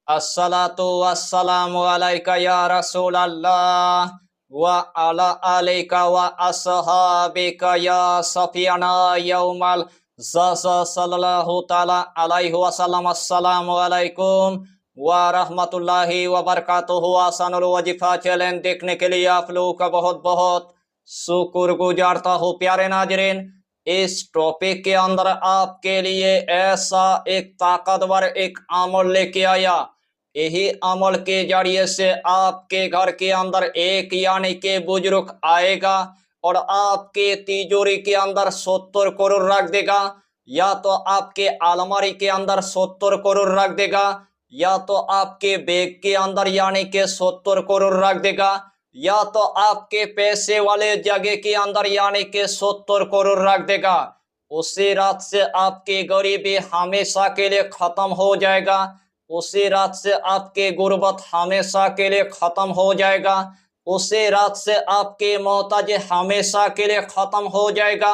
अस्सलातु वस्सलामु अलैका या रसूल अल्लाह व अला अलैका व अस्हाबिका या सफियाना यौमल ज़ज़ सल्लल्लाहु ताला अलैहि वसल्लम। अस्सलामु अलैकुम व रहमतुल्लाहि व बरकातुहू। आसानुल वजीफा चैलेंज देखने के लिए आप लोगों का बहुत बहुत शुक्रगुजारता हूँ। प्यारे नाजरीन, इस टॉपिक के अंदर आपके लिए ऐसा एक ताकतवर एक अमल लेके आया। यही अमल के जरिए से आपके घर के अंदर एक यानी के बुजुर्ग आएगा और आपके तिजोरी के अंदर 70 करोड़ रख देगा, या तो आपके अलमारी के अंदर 70 करोड़ रख देगा, या तो आपके बैग के अंदर यानी के 70 करोड़ रख देगा, या तो आपके पैसे वाले जगह के अंदर यानी के 70 करोड़ रख देगा। उसी रात से आपकी गरीबी हमेशा के लिए खत्म हो जाएगा। उसी रात से आपके गुर्बत हमेशा के लिए खत्म हो जाएगा। उसी रात से आपके मोहताजी हमेशा के लिए खत्म हो जाएगा।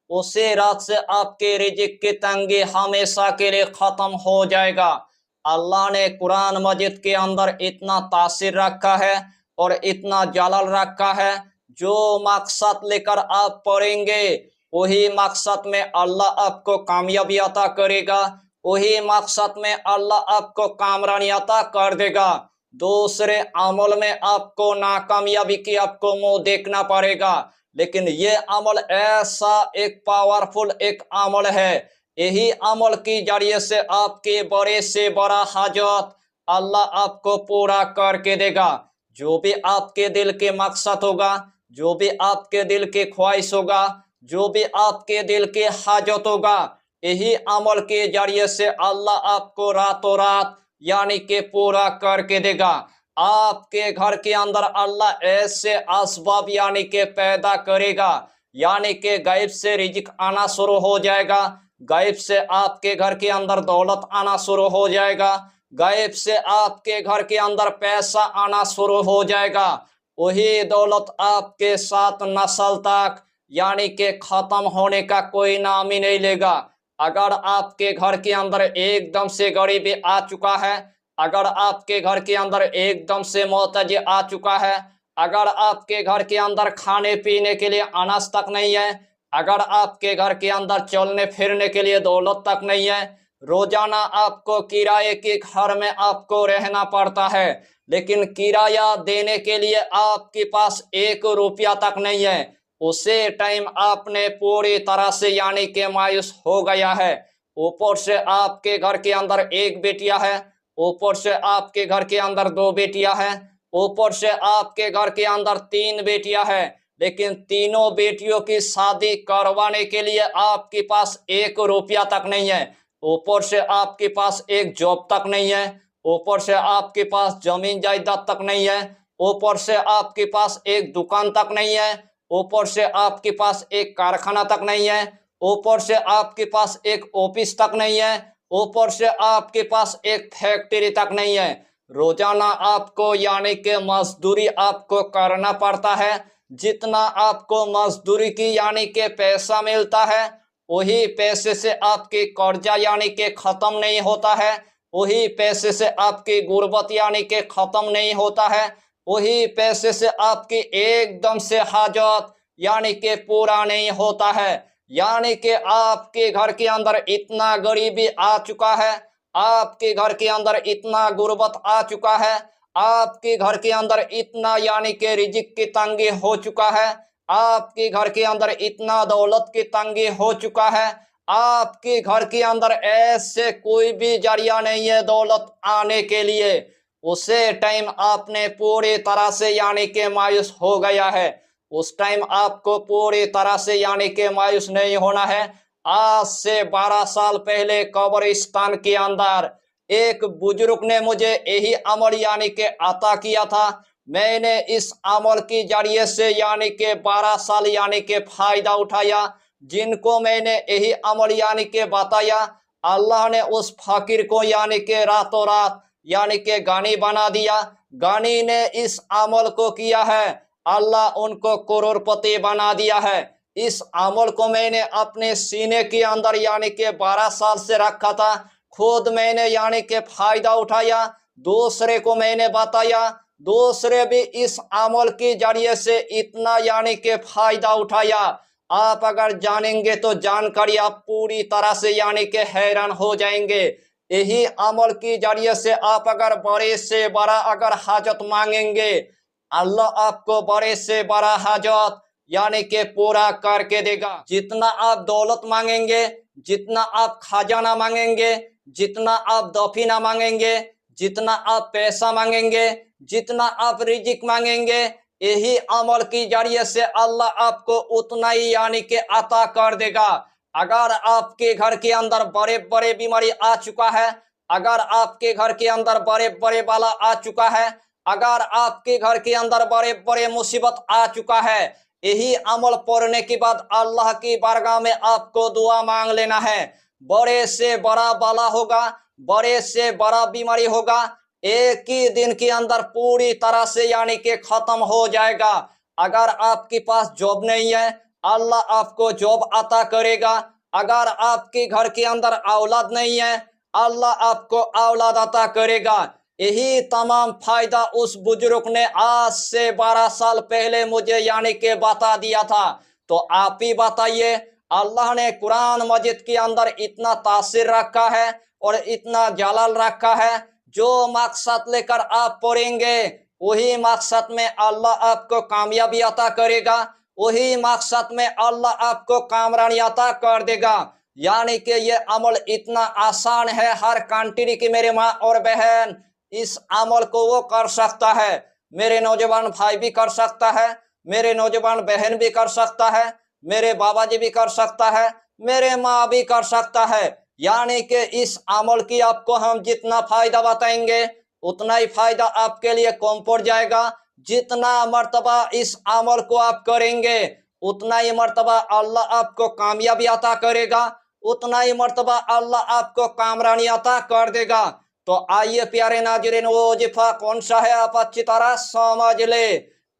उसी रात से आपके रिजिक की तंगी हमेशा के लिए खत्म हो जाएगा। अल्लाह ने कुरान मजीद के अंदर इतना तासीर रखा है और इतना जलाल रखा है, जो मकसद लेकर आप पढ़ेंगे वही मकसद में अल्लाह आपको कामयाबी अता करेगा, वही मकसद में अल्लाह आपको कामरानी अता कर देगा। दूसरे अमल में आपको नाकामयाबी की आपको मुंह देखना पड़ेगा, लेकिन ये अमल ऐसा एक पावरफुल एक अमल है। यही अमल की जरिए से आपके बड़े से बड़ा हाजत अल्लाह आपको पूरा करके देगा। जो भी आपके दिल के मकसद होगा, जो भी आपके दिल की ख्वाहिश होगा, जो भी आपके दिल के हाजत होगा, यही अमल के जरिए से अल्लाह आपको रातों रात यानी के पूरा करके देगा। आपके घर के अंदर अल्लाह ऐसे असबाब यानी के पैदा करेगा, यानी के गायब से रिजिक आना शुरू हो जाएगा। गायब से आपके घर के अंदर दौलत आना शुरू हो जाएगा। गायब से आपके घर के अंदर पैसा आना शुरू हो जाएगा। वही दौलत आपके साथ नस्ल तक यानी के खत्म होने का कोई नाम ही नहीं लेगा। अगर आपके घर के अंदर एकदम से गरीबी आ चुका है, अगर आपके घर के अंदर एकदम से मोहताजी आ चुका है, अगर आपके घर के अंदर खाने पीने के लिए अनाज तक नहीं है, अगर आपके घर के अंदर चलने फिरने के लिए दौलत तक नहीं है, रोजाना आपको किराए के घर में आपको रहना पड़ता है, लेकिन किराया देने के लिए आपके पास 1 रुपया तक नहीं है, उसे टाइम आपने पूरी तरह से यानी के मायूस हो गया है। ऊपर से आपके घर के अंदर एक बेटिया है, ऊपर से आपके घर के अंदर 2 बेटियां हैं, ऊपर से आपके घर के अंदर 3 बेटियां हैं, लेकिन तीनों बेटियों की शादी करवाने के लिए आपके पास 1 रुपया तक नहीं है। ऊपर से आपके पास एक जॉब तक नहीं है, ऊपर से आपके पास जमीन जायदाद तक नहीं है, ऊपर से आपके पास एक दुकान तक नहीं है, ऊपर से आपके पास एक कारखाना तक नहीं है, ऊपर से आपके पास एक ऑफिस तक नहीं है, ऊपर से आपके पास एक फैक्ट्री तक नहीं है। रोजाना आपको यानी कि मजदूरी आपको करना पड़ता है। जितना आपको मजदूरी की यानी के पैसा मिलता है, वही पैसे से आपके कर्जा यानी के खत्म नहीं होता है, वही पैसे से आपकी गुर्बत यानी के खत्म नहीं होता है, वही पैसे से आपकी एकदम से हाजत यानी के पूरा नहीं होता है। यानी कि आपके घर के अंदर इतना गरीबी आ चुका है, आपके घर के अंदर इतना गुर्बत आ चुका है, आपके घर के अंदर इतना यानी कि रिजिक की तंगी हो चुका है, आपके घर के अंदर इतना दौलत की तंगी हो चुका है, आपके घर के अंदर ऐसे कोई भी जरिया नहीं है दौलत आने के लिए, उसे टाइम आपने पूरी तरह से यानी कि मायूस हो गया है। उस टाइम आपको पूरी तरह से यानी कि मायूस नहीं होना है। आज से 12 साल पहले कब्रिस्तान के अंदर एक बुजुर्ग ने मुझे यही अमल यानी कि अता किया था। मैंने इस अमल के जरिए से यानी कि 12 साल यानी कि फायदा उठाया। जिनको मैंने यही अमल यानी कि बताया, अल्लाह ने उस फकीर को यानी कि रातों रात यानी कि गानी बना दिया। गानी ने इस अमल को किया है, अल्लाह उनको करोड़पति बना दिया है। इस अमल को मैंने अपने सीने के अंदर यानी कि 12 साल से रखा था। खुद मैंने यानी कि फायदा उठाया। दूसरे को मैंने बताया, दूसरे भी इस अमल के जरिए से इतना यानी कि फायदा उठाया। आप अगर जानेंगे तो जानकारी आप पूरी तरह से यानी कि हैरान हो जाएंगे। यही अमल की जरिए से आप अगर बड़े से बड़ा अगर हाजत मांगेंगे, अल्लाह आपको बड़े से बड़ा हाजत यानी कि पूरा करके देगा। जितना आप दौलत मांगेंगे, जितना आप खजाना मांगेंगे, जितना आप दफीना मांगेंगे, जितना आप पैसा मांगेंगे, जितना आप रिजिक मांगेंगे, यही अमल की जरिए से अल्लाह आपको उतना ही यानी कि अता कर देगा। अगर आपके घर के अंदर बड़े बड़े बीमारी आ चुका है, अगर आपके घर के अंदर बड़े बड़े बाला आ चुका है, अगर आपके घर के अंदर बड़े बड़े मुसीबत आ चुका है, यही अमल पढ़ने के बाद अल्लाह की बारगाह में आपको दुआ मांग लेना है। बड़े से बड़ा बाला होगा, बड़े से बड़ा बीमारी होगा, एक ही दिन के अंदर पूरी तरह से यानी कि खत्म हो जाएगा। अगर आपके पास जॉब नहीं है, अल्लाह आपको जॉब अता करेगा। अगर आपके घर के अंदर औलाद नहीं है, अल्लाह आपको औलाद अता करेगा। यही तमाम फायदा उस बुजुर्ग ने आज से 12 साल पहले मुझे यानी कि बता दिया था। तो आप ही बताइए, अल्लाह ने कुरान मजीद के अंदर इतना तासीर रखा है और इतना जलाल रखा है, जो मकसद लेकर आप पढ़ेंगे वही मकसद में अल्लाह आपको कामयाबी अता करेगा, वही मकसद में अल्लाह आपको कामरानी अता कर देगा। यानी कि ये अमल इतना आसान है, हर कंट्री की मेरे माँ और बहन इस अमल को वो कर सकता है। मेरे नौजवान भाई भी कर सकता है, मेरे नौजवान बहन भी कर सकता है, मेरे बाबा जी भी कर सकता है, मेरे माँ भी कर सकता है। यानी कि इस अमल की आपको हम जितना फायदा बताएंगे उतना ही फायदा आपके लिए कम पड़ जाएगा। जितना मर्तबा इस अमल को आप करेंगे उतना ही मर्तबा अल्लाह आपको कामयाबी अता करेगा, उतना ही मर्तबा अल्लाह आपको कामरानी अता कर देगा। तो आइए प्यारे नाज़रीन, वो वजीफा कौन सा है आप अच्छी तरह समझ ले।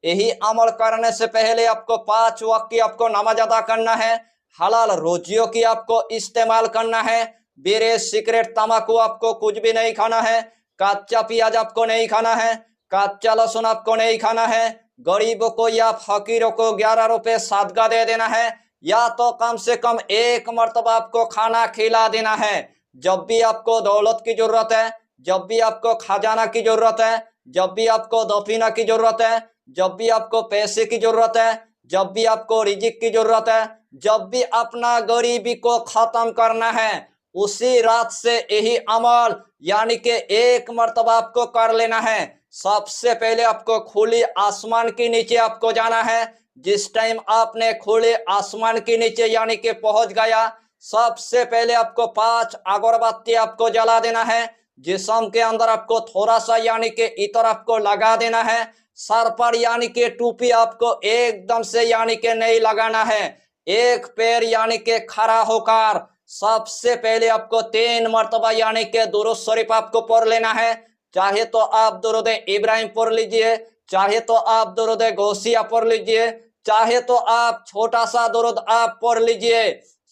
यही अमल करने से पहले आपको 5 वक्त की आपको नमाज अदा करना है, हलाल रोजियों की आपको इस्तेमाल करना है, बीड़ी सिगरेट तम्बाकू आपको कुछ भी नहीं खाना है, कच्चा प्याज आपको नहीं खाना है, कच्चा लहसुन आपको नहीं खाना है, गरीबों को या फकीरों को 11 रुपए सदका दे देना है, या तो कम से कम एक मर्तबा आपको खाना खिला देना है। जब भी आपको दौलत की जरूरत है, जब भी आपको खजाना की जरूरत है, जब भी आपको दफीना की जरूरत है, जब भी आपको पैसे की जरूरत है, जब भी आपको रिजिक की जरूरत है, जब भी अपना गरीबी को खत्म करना है, उसी रात से यही अमल यानी कि एक मर्तबा आपको कर लेना है। सबसे पहले आपको खुले आसमान के नीचे आपको जाना है। जिस टाइम आपने खुले आसमान के नीचे यानी कि पहुंच गया, सबसे पहले आपको 5 अगरबत्ती आपको जला देना है। जिस्म के अंदर आपको थोड़ा सा यानी कि इतर आपको लगा देना है। सर पर यानी कि टोपी आपको एकदम से यानी कि नहीं लगाना है। एक पैर यानी कि खड़ा होकर सबसे पहले आपको 3 मर्तबा यानी कि दुरूद शरीफ आपको पढ़ लेना है। चाहे तो आप दुरूद इब्राहिम पढ़ लीजिए, चाहे तो आप दुरूद गौसिया पढ़ लीजिए, चाहे तो आप छोटा सा दुरूद आप पढ़ लीजिए,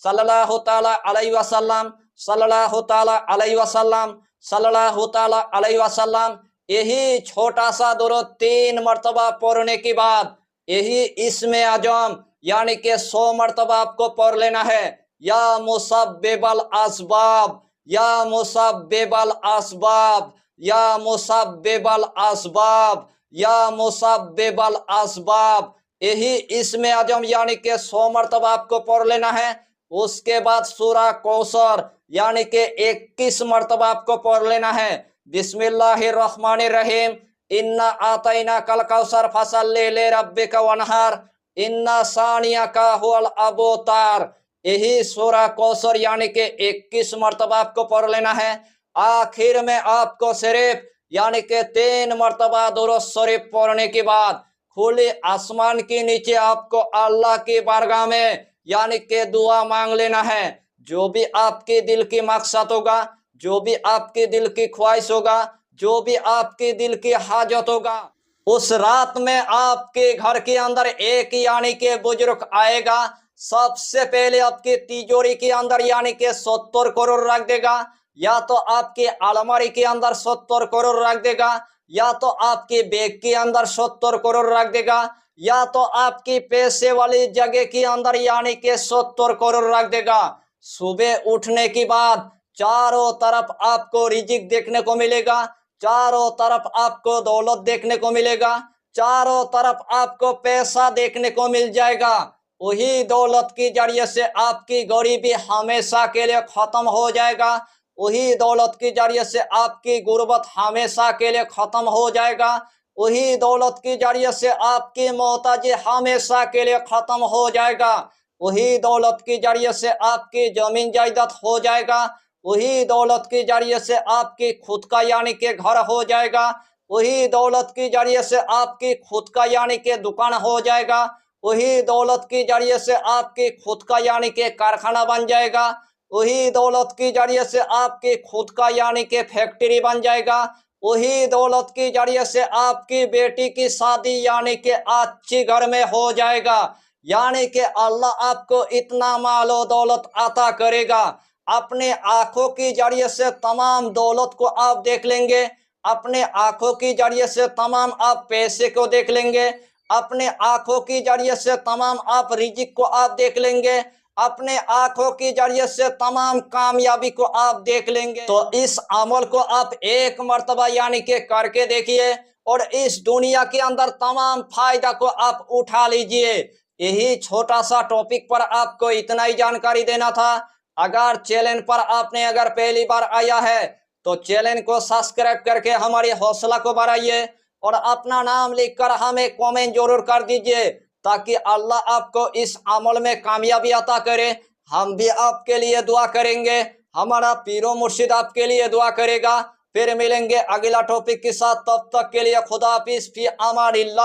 सल्लल्लाहु ताला अलैहि वसल्लम, सल्लल्लाहु ताला अलैहि वसल्लम, सल्लल्लाहु ताला अलैहि वसल्लम। यही छोटा सा दुरूद 3 मर्तबा पढ़ने के बाद यही इस्मे आजम यानी कि 100 मर्तबा आपको पढ़ लेना है। या मुसब्बिबल असबाब, या मुसब्बिबल असबाब, या मुसब्बिबल असबाब, या मुसब्बिबल असबाब। यही इसमें आजम यानी कि 100 मर्तबा आपको पढ़ लेना है। उसके बाद सूरा कौसर यानी कि 21 मर्तबा आपको पढ़ लेना है। बिस्मिल्लाहिर्रहमानिर्रहीम, इन्ना आतैना कल कौसर फसल्लि लिरब्बिका वनहर, इन्ना सानियाका हुवल अबतर। यही सूरा कौसर यानी कि 21 मर्तबा आपको पढ़ लेना है। आखिर में आपको सिर्फ यानी कि 3 मर्तबा दुरूद शरीफ पढ़ने के बाद खुले आसमान के नीचे आपको अल्लाह की बारगाह में यानी कि दुआ मांग लेना है। जो भी आपके दिल की मकसद होगा, जो भी आपके दिल की ख्वाहिश होगा, जो भी आपके दिल की हाजत होगा, उस रात में आपके घर के अंदर एक यानी कि बुजुर्ग आएगा। सबसे पहले आपके तिजोरी के अंदर यानी कि 70 करोड़ रख देगा। या तो आपकी अलमारी के अंदर 70 करोड़ रख देगा, या तो आपके बैग के अंदर 70 करोड़ रख देगा, या तो आपकी पैसे वाली जगह के अंदर यानी कि 70 करोड़ रख देगा। सुबह उठने के बाद चारों तरफ आपको रिजिक देखने को मिलेगा, चारों तरफ आपको दौलत देखने को मिलेगा, चारों तरफ आपको पैसा देखने को मिल जाएगा। वही दौलत के जरिए से आपकी गरीबी हमेशा के लिए खत्म हो जाएगा, वही दौलत के जरिए से आपकी गुर्बत हमेशा के लिए खत्म हो जाएगा, वही दौलत के जरिए से आपकी मोहताजी हमेशा के लिए खत्म हो जाएगा, वही दौलत के जरिए से आपकी जमीन जायदाद हो जाएगा, वही दौलत के जरिए से आपकी खुद का यानी कि घर हो जाएगा, वही दौलत के जरिए से आपकी खुद का यानी कि दुकान हो जाएगा, वही दौलत के जरिए से आपकी खुद का यानी कि कारखाना बन जाएगा, वही दौलत के जरिए से आपकी खुद का यानी कि फैक्ट्री बन जाएगा, वही दौलत के जरिए से आपकी बेटी की शादी यानी कि अच्छी घर में हो जाएगा। यानी कि अल्लाह आपको इतना मालो दौलत अता करेगा, अपने आंखों की जरिए से तमाम दौलत को आप देख लेंगे, अपने आंखों की जरिए से तमाम आप पैसे को देख लेंगे, अपने आंखों की जरिए से तमाम आप रिजिक को आप देख लेंगे, अपने आंखों की जरिए से तमाम कामयाबी को आप देख लेंगे। तो इस अमल को आप एक मर्तबा यानी कि करके देखिए और इस दुनिया के अंदर तमाम फायदा को आप उठा लीजिए। यही छोटा सा टॉपिक पर आपको इतना ही जानकारी देना था। अगर चैनल पर आपने अगर पहली बार आया है तो चैनल को सब्सक्राइब करके हमारी हौसला को बढ़ाइए और अपना नाम लिखकर हमें कमेंट जरूर कर दीजिए ताकि अल्लाह आपको इस अमल में कामयाबी अता करे। हम भी आपके लिए दुआ करेंगे, हमारा पीरो मुर्शिद आपके लिए दुआ करेगा। फिर मिलेंगे अगला टॉपिक के साथ, तब तक के लिए खुदा हाफिज, फी अमानिल्लाह।